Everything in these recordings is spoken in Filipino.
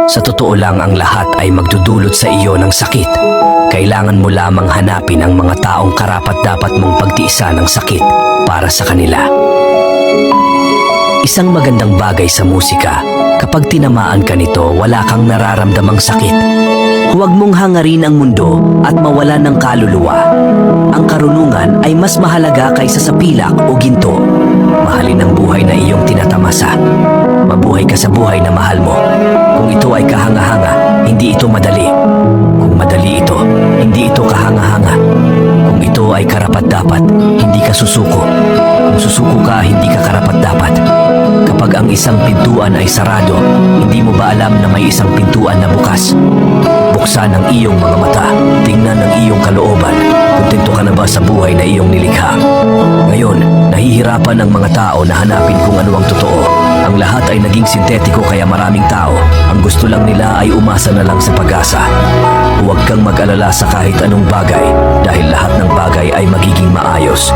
Sa totoo lang, ang lahat ay magdudulot sa iyo ng sakit. Kailangan mo lamang hanapin ang mga taong karapat-dapat mong pagtiisan ng sakit para sa kanila. Isang magandang bagay sa musika, kapag tinamaan ka nito, wala kang nararamdamang sakit. Huwag mong hangarin ang mundo at mawalan ng kaluluwa. Ang karunungan ay mas mahalaga kaysa sa pilak o ginto. Mahalin ang buhay na iyong tinatamasa. Mabuhay ka sa buhay na mahal mo. Kung ito ay kahanga-hanga, hindi ito madali. Kung madali ito, hindi ito kahanga-hanga. Kung ito ay karapat-dapat, hindi ka susuko. Kung susuko ka, hindi ka karapat-dapat. Kapag ang isang pintuan ay sarado, hindi mo ba alam na may isang pintuan na bukas? Buksan ang iyong mga mata, tingnan ang iyong kalooban. Kontento ka na ba sa buhay na iyong nilikha? Ngayon, nahihirapan ang mga tao na hanapin kung ano ang totoo. Ang lahat ay naging sintetiko, kaya maraming tao, ang gusto lang nila ay umasa na lang sa pag-asa. Huwag kang mag-alala sa kahit anong bagay, dahil lahat ng bagay ay magiging maayos.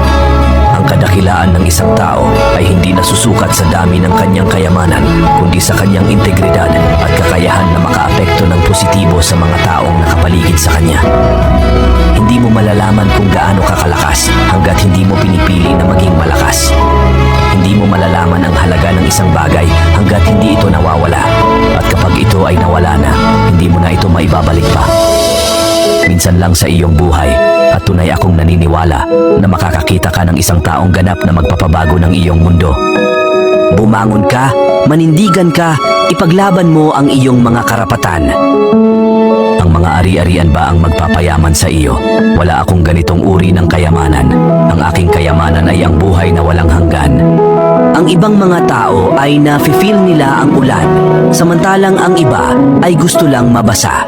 Ang kadakilaan ng isang tao ay hindi nasusukat sa dami ng kanyang kayamanan, kundi sa kanyang integridad at kakayahan na makaapekto ng positibo sa mga taong nakapaligid sa kanya. Hindi mo malalaman kung gaano ka kalakas hanggat hindi mo pinipili na maging malakas. Hindi mo malalaman ang halaga ng isang bagay hanggat hindi ito nawawala. At kapag ito ay nawala na, hindi mo na ito maibabalik pa. Minsan lang sa iyong buhay, at tunay akong naniniwala na makakakita ka ng isang taong ganap na magpapabago ng iyong mundo. Bumangon ka, manindigan ka, ipaglaban mo ang iyong mga karapatan. Ang mga ari-arian ba ang magpapayaman sa iyo? Wala akong ganitong uri ng kayamanan. Ang aking kayamanan ay ang buhay na walang hanggan. Ang ibang mga tao ay nafe-feel nila ang ulan, samantalang ang iba ay gusto lang mabasa.